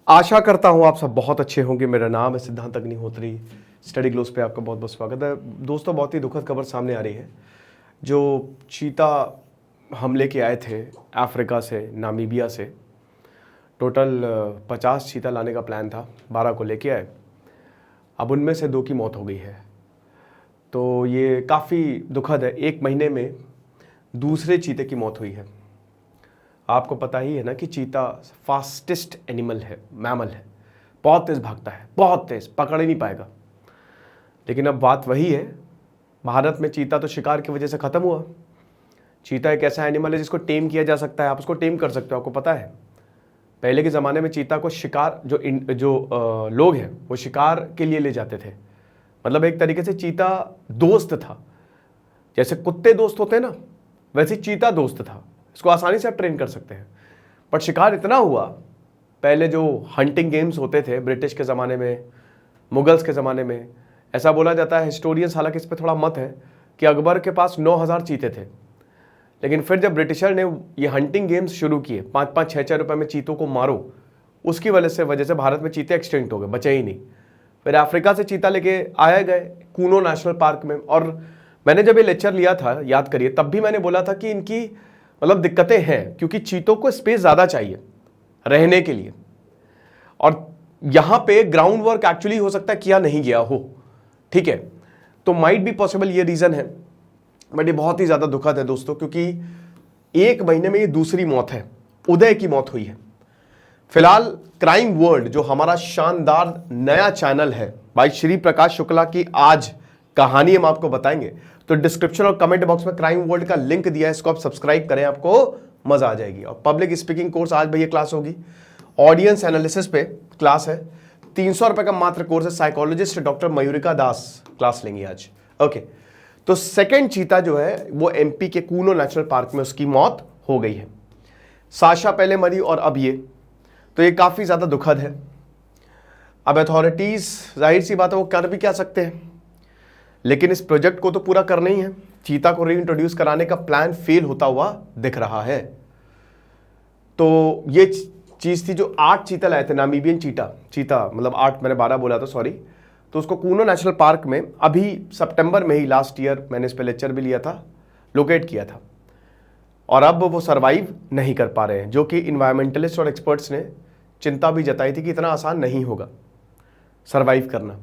आशा करता हूँ आप सब बहुत अच्छे होंगे। मेरा नाम है सिद्धांत अग्निहोत्री। स्टडी ग्लोस पे आपका बहुत बहुत स्वागत है। दोस्तों, बहुत ही दुखद खबर सामने आ रही है। जो चीता हम लेके आए थे अफ्रीका से, नामीबिया से, टोटल 50 चीता लाने का प्लान था, 12 को लेके आए। अब उनमें से 2 की मौत हो गई है, तो ये काफ़ी दुखद है। 1 महीने में दूसरे चीते की मौत हुई है। आपको पता ही है ना कि चीता फास्टेस्ट एनिमल है, मैमल है, बहुत तेज़ भागता है, बहुत तेज़, पकड़ ही नहीं पाएगा। लेकिन अब बात वही है, भारत में चीता तो शिकार की वजह से ख़त्म हुआ। चीता एक ऐसा एनिमल है जिसको टेम किया जा सकता है, आप उसको टेम कर सकते हो। आपको पता है पहले के ज़माने में चीता को शिकार जो लोग हैं वो शिकार के लिए ले जाते थे। मतलब एक तरीके से चीता दोस्त था। जैसे कुत्ते दोस्त होते हैं ना, वैसे चीता दोस्त था। इसको आसानी से आप ट्रेन कर सकते हैं। पर शिकार इतना हुआ, पहले जो हंटिंग गेम्स होते थे ब्रिटिश के ज़माने में, मुगल्स के ज़माने में, ऐसा बोला जाता है, हिस्टोरियंस हालांकि इस पर थोड़ा मत है, कि अकबर के पास 9000 चीते थे। लेकिन फिर जब ब्रिटिशर ने ये हंटिंग गेम्स शुरू किए, 5-5, 6-6 रुपये में चीतों को मारो, उसकी वजह से भारत में चीते एक्सटिंक्ट हो गए, बचे ही नहीं। फिर अफ्रीका से चीता लेके आया गए कूनो नेशनल पार्क में। और मैंने जब ये लेक्चर लिया था, याद करिए, तब भी मैंने बोला था कि इनकी मतलब दिक्कतें हैं, क्योंकि चीतों को स्पेस ज़्यादा चाहिए रहने के लिए। और यहाँ पे ग्राउंड वर्क एक्चुअली हो सकता है किया नहीं गया हो, ठीक है, तो माइट बी पॉसिबल ये रीज़न है। बट ये बहुत ही ज़्यादा दुखद है दोस्तों, क्योंकि 1 महीने में ये दूसरी मौत है। उदय की मौत हुई है। फिलहाल क्राइम वर्ल्ड, जो हमारा शानदार नया चैनल है भाई श्री प्रकाश शुक्ला की आज कहानी हम आपको बताएंगे, तो डिस्क्रिप्शन और कमेंट बॉक्स में क्राइम वर्ल्ड का लिंक दिया है, इसको आप सब्सक्राइब करें, आपको मजा आ जाएगी। और पब्लिक स्पीकिंग कोर्स आज भैया क्लास होगी, ऑडियंस एनालिसिस पे क्लास है, 300 रुपए का मात्र कोर्स है। साइकोलॉजिस्ट डॉक्टर मयूरिका दास क्लास लेंगी आज। ओके, तो सेकेंड चीता जो है वो एमपी के कूनो नेशनल पार्क में उसकी मौत हो गई है। साशा पहले मरी और अब ये, तो ये काफी ज्यादा दुखद है। अब अथॉरिटीज जाहिर सी बात है वो कर भी क्या सकते हैं, लेकिन इस प्रोजेक्ट को तो पूरा करना ही है। चीता को रीइंट्रोड्यूस कराने का प्लान फेल होता हुआ दिख रहा है। तो ये चीज थी जो 8 चीता लाए थे, नामीबियन चीता मतलब 8, मैंने 12 बोला था, सॉरी। तो उसको कूनो नेशनल पार्क में अभी सितंबर में ही, लास्ट ईयर, मैंने इस पर लेक्चर भी लिया था, लोकेट किया था। और अब वो सर्वाइव नहीं कर पा रहे हैं, जो कि इन्वायरमेंटलिस्ट और एक्सपर्ट्स ने चिंता भी जताई थी कि इतना आसान नहीं होगा सर्वाइव करना,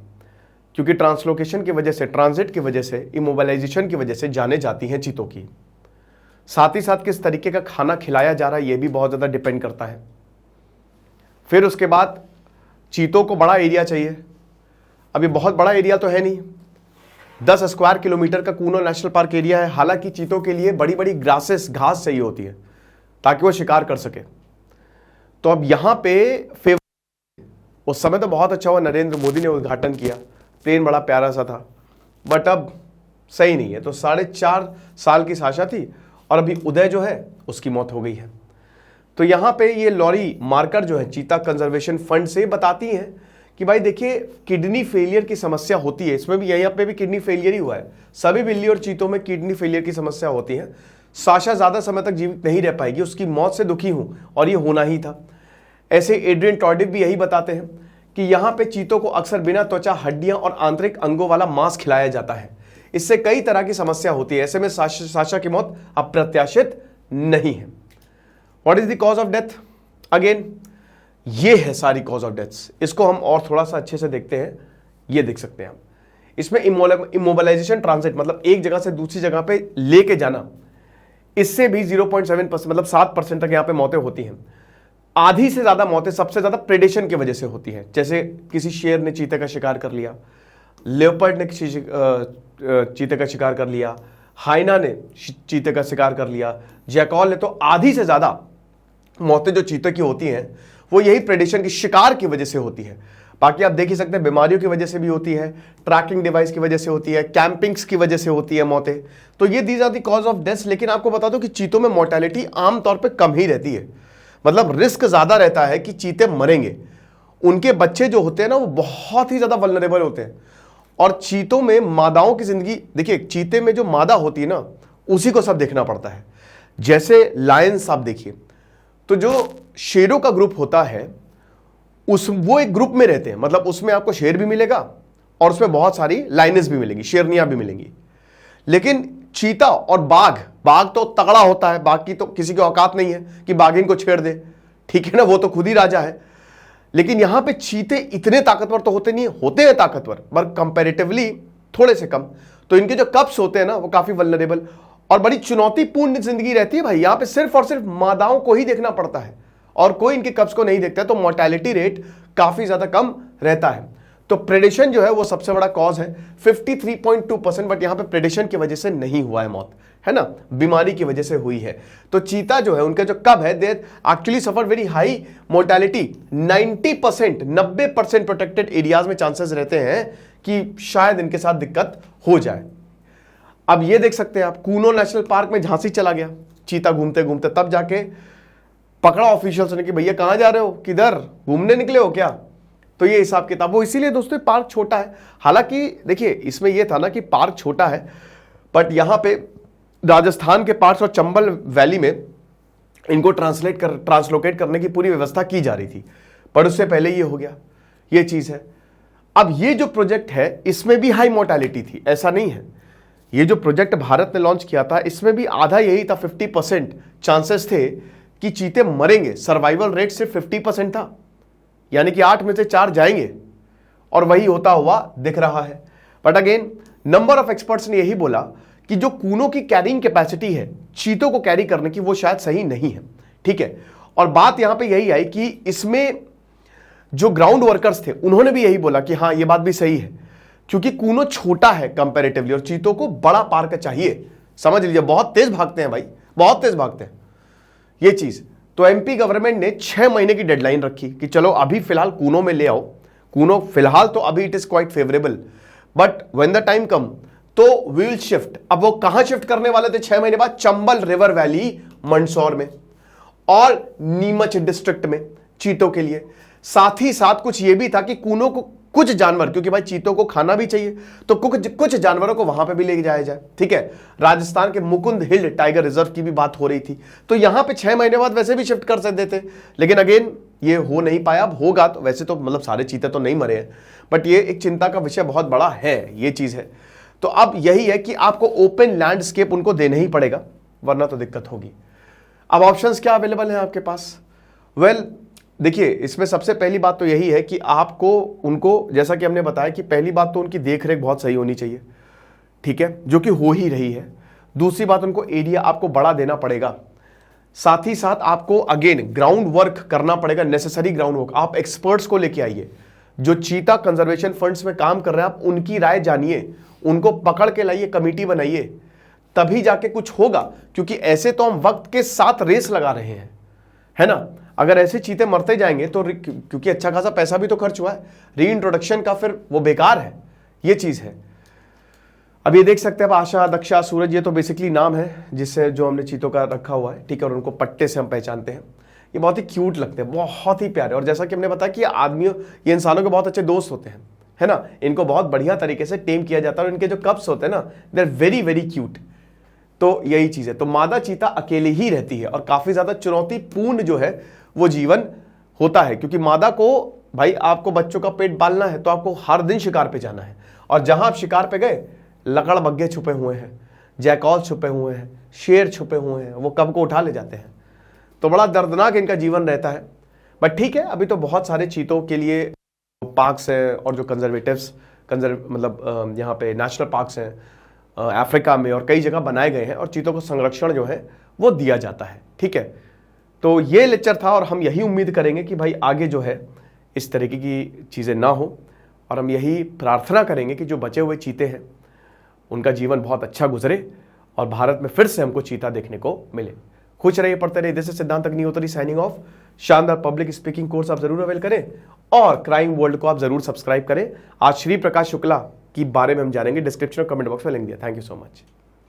क्योंकि ट्रांसलोकेशन की वजह से, ट्रांजिट की वजह से, इमोबिलाइजेशन की वजह से जाने जाती हैं चीतों की। साथ ही साथ किस तरीके का खाना खिलाया जा रहा है ये भी बहुत ज़्यादा डिपेंड करता है। फिर उसके बाद चीतों को बड़ा एरिया चाहिए। अभी बहुत बड़ा एरिया तो है नहीं, 10 स्क्वायर किलोमीटर का कूनो नेशनल पार्क एरिया है। हालांकि चीतों के लिए बड़ी बड़ी ग्रासेस, घास चाहिए होती है ताकि वो शिकार कर सके। तो अब यहाँ पे उस समय तो बहुत अच्छा हुआ, नरेंद्र मोदी ने उद्घाटन किया, प्लेन बड़ा प्यारा सा था, बट अब सही नहीं है। तो 4.5 साल की साशा थी और अभी उदय जो है उसकी मौत हो गई है। तो यहाँ पे ये लॉरी मार्कर जो है चीता कंजर्वेशन फंड से बताती हैं कि भाई देखिए, किडनी फेलियर की समस्या होती है। इसमें भी, यहाँ पे भी किडनी फेलियर ही हुआ है। सभी बिल्ली और चीतों में किडनी फेलियर की समस्या होती है। साशा ज़्यादा समय तक जीवित नहीं रह पाएगी, उसकी मौत से दुखी हूँ और ये होना ही था। ऐसे एड्रियन टॉर्डिफ भी यही बताते हैं कि यहाँ पे चीतों को अक्सर बिना त्वचा, हड्डियां और आंतरिक अंगों वाला मांस खिलाया जाता है। इससे कई तरह की समस्या होती है। ऐसे में साशा की मौत अप्रत्याशित नहीं है। What is the cause of death? Again ये है सारी कॉज ऑफ डेथ्स। इसको हम और थोड़ा सा अच्छे से देखते हैं। ये देख सकते हैं हम, इसमें इमोबिलाइजेशन, ट्रांजिट मतलब एक जगह से दूसरी जगह पे लेके जाना, इससे भी 0.7% मतलब 7% तक यहाँ पे मौतें होती हैं। आधी से ज्यादा मौतें सबसे ज्यादा प्रेडेशन की वजह से होती है। जैसे किसी शेर ने चीते का शिकार कर लिया, लेपर्ड ने चीते का शिकार कर लिया, हाइना ने चीते का शिकार कर लिया, जैकॉल ने। तो आधी से ज्यादा मौतें जो चीते की होती हैं वो यही प्रेडेशन की, शिकार की वजह से होती है। बाकी आप देख ही सकते हैं, बीमारियों की वजह से भी होती है, ट्रैकिंग डिवाइस की वजह से होती है, कैंपिंग्स की वजह से होती है मौतें। तो ये these are the cause of death. लेकिन आपको बता दो कि चीतों में मोर्टेलिटी आमतौर पर कम ही रहती है। मतलब रिस्क ज्यादा रहता है कि चीते मरेंगे। उनके बच्चे जो होते हैं ना वो बहुत ही ज्यादा वल्नरेबल होते हैं। और चीतों में मादाओं की जिंदगी, देखिए चीते में जो मादा होती है ना उसी को सब देखना पड़ता है। जैसे लायंस आप देखिए, तो जो शेरों का ग्रुप होता है वो एक ग्रुप में रहते हैं, मतलब उसमें आपको शेर भी मिलेगा और उसमें बहुत सारी लाइनेस भी मिलेंगी, शेरनियां भी मिलेंगी। लेकिन चीता और बाघ, बाघ तो तगड़ा होता है, बाघ की तो किसी की औकात नहीं है कि बाघिन को छेड़ दे, ठीक है ना, वो तो खुद ही राजा है। लेकिन यहां पे चीते इतने ताकतवर तो होते नहीं, होते हैं ताकतवर पर कंपैरेटिवली थोड़े से कम। तो इनके जो कप्स होते हैं ना वो काफी वल्नरेबल और बड़ी चुनौतीपूर्ण जिंदगी रहती है भाई। यहां पे सिर्फ और सिर्फ मादाओं को ही देखना पड़ता है और कोई इनके कप्स को नहीं देखता है, तो मोर्टेलिटी रेट काफी ज्यादा कम रहता है। तो प्रेडेशन जो है वो सबसे बड़ा कॉज है 53.2%, बट यहां पे प्रेडेशन की वजह से नहीं हुआ है मौत, है ना, बीमारी की वजह से हुई है। तो चीता जो है उनका जो कब है they actually suffer very high mortality, 90% protected areas में चांसेस रहते हैं कि शायद इनके साथ दिक्कत हो जाए। अब ये देख सकते हैं आप, कूनो नेशनल पार्क में झांसी चला गया चीता घूमते घूमते, तब जाके पकड़ा ऑफिशियल्स ने कि भैया कहां जा रहे हो, किधर घूमने निकले हो क्या। तो ये हिसाब किताब, वो इसीलिए दोस्तों पार्क छोटा है। हालांकि देखिए इसमें यह था ना कि पार्क छोटा है, बट यहां पे राजस्थान के पार्ट्स और चंबल वैली में इनको ट्रांसलोकेट करने की पूरी व्यवस्था की जा रही थी, पर उससे पहले ये हो गया, ये चीज है। अब ये जो प्रोजेक्ट है इसमें भी हाई मोर्टेलिटी थी, ऐसा नहीं है। ये जो प्रोजेक्ट भारत ने लॉन्च किया था इसमें भी आधा यही था, 50% चांसेस थे कि चीते मरेंगे। सर्वाइवल रेट सिर्फ 50% था, यानी कि 8 में से 4 जाएंगे, और वही होता हुआ दिख रहा है। But again number of experts ने यही बोला कि जो कूनों की कैरिंग कैपेसिटी है चीतों को कैरी करने की, वो शायद सही नहीं है, ठीक है। और बात यहां पे यही आई कि इसमें जो ग्राउंड वर्कर्स थे उन्होंने भी यही बोला कि हां ये बात भी सही है, क्योंकि कूनो छोटा है कंपैरेटिवली और चीतों को बड़ा पार्क चाहिए। समझ लीजिए, बहुत तेज भागते हैं भाई, बहुत तेज भागते हैं ये चीज। तो एमपी गवर्नमेंट ने 6 महीने की डेडलाइन रखी कि चलो अभी फिलहाल कूनो में ले आओ। कूनो फिलहाल तो अभी it is quite favourable, but when the time come तो वी विल शिफ्ट। अब वो कहां शिफ्ट करने वाले थे 6 महीने बाद? चंबल रिवर वैली मंदसौर में और नीमच डिस्ट्रिक्ट में चीतों के लिए। साथ ही साथ कुछ ये भी था कि कूनों को कुछ जानवर, क्योंकि भाई चीतों को खाना भी चाहिए, तो कुछ जानवरों को वहां पे भी ले जाया जाए, ठीक है। राजस्थान के मुकुंद हिल टाइगर रिजर्व की भी बात हो रही थी, तो यहां पे 6 महीने बाद वैसे भी शिफ्ट कर सकते थे, लेकिन अगेन ये हो नहीं पाया। अब होगा तो वैसे तो मतलब सारे चीते तो नहीं मरे हैं, बट ये एक चिंता का विषय बहुत बड़ा है, ये चीज है। तो अब यही है कि आपको ओपन लैंडस्केप उनको देना ही पड़ेगा, वरना तो दिक्कत होगी। अब ऑप्शंस क्या अवेलेबल हैं आपके पास? वेल देखिए, इसमें सबसे पहली बात तो यही है कि आपको उनको, जैसा कि हमने बताया कि पहली बात तो उनकी देखरेख बहुत सही होनी चाहिए, ठीक है, जो कि हो ही रही है। दूसरी बात, उनको एरिया आपको बड़ा देना पड़ेगा। साथ ही साथ आपको अगेन ग्राउंड वर्क करना पड़ेगा, नेसेसरी ग्राउंड वर्क। आप एक्सपर्ट्स को लेके आइए, जो चीता कंजर्वेशन फंड्स में काम कर रहे हैं, आप उनकी राय जानिए, उनको पकड़ के लाइए, कमेटी बनाइए, तभी जाके कुछ होगा। क्योंकि ऐसे तो हम वक्त के साथ रेस लगा रहे हैं, है ना। अगर ऐसे चीते मरते जाएंगे तो, क्योंकि अच्छा खासा पैसा भी तो खर्च हुआ है री इंट्रोडक्शन का, फिर वो बेकार है, ये चीज है। अब ये देख सकते हैं आप, आशा, दक्षा, सूरज, ये तो बेसिकली नाम है जिससे जो हमने चीतों का रखा हुआ है, ठीक है, और उनको पट्टे से हम पहचानते हैं। ये बहुत ही क्यूट लगते हैं, बहुत ही प्यारे, और जैसा कि हमने बताया कि आदमियों, ये इंसानों के बहुत अच्छे दोस्त होते हैं, है ना। इनको बहुत बढ़िया तरीके से टेम किया जाता है, और इनके जो कप्स होते हैं ना, they are very very cute. तो यही चीज है। तो मादा चीता अकेले ही रहती है और काफी ज्यादा चुनौतीपूर्ण जो है वो जीवन होता है, क्योंकि मादा को भाई आपको बच्चों का पेट पालना है, तो आपको हर दिन शिकार पे जाना है, और जहां आप शिकार पे गए, लकड़बग्घे छुपे हुए हैं, जैकॉल छुपे हुए हैं, शेर छुपे हुए हैं, वो कब को उठा ले जाते हैं। तो बड़ा दर्दनाक इनका जीवन रहता है। बट ठीक है, अभी तो बहुत सारे चीतों के लिए पार्क्स हैं, और जो मतलब यहाँ पे नेशनल पार्क्स हैं अफ्रीका में और कई जगह बनाए गए हैं, और चीतों को संरक्षण जो है वो दिया जाता है, ठीक है। तो ये लेक्चर था, और हम यही उम्मीद करेंगे कि भाई आगे जो है इस तरीके की चीज़ें ना हो, और हम यही प्रार्थना करेंगे कि जो बचे हुए चीते हैं उनका जीवन बहुत अच्छा गुजरे, और भारत में फिर से हमको चीता देखने को मिले। खुश रहिए, पढ़ते रहिए। जैसे सिद्धांत अग्निहोत्री साइनिंग ऑफ। शानदार पब्लिक स्पीकिंग कोर्स आप जरूर अवेल करें, और क्राइम वर्ल्ड को आप जरूर सब्सक्राइब करें। आज श्री प्रकाश शुक्ला के बारे में हम जानेंगे, डिस्क्रिप्शन और कमेंट बॉक्स में लिंक दिया। Thank you so much.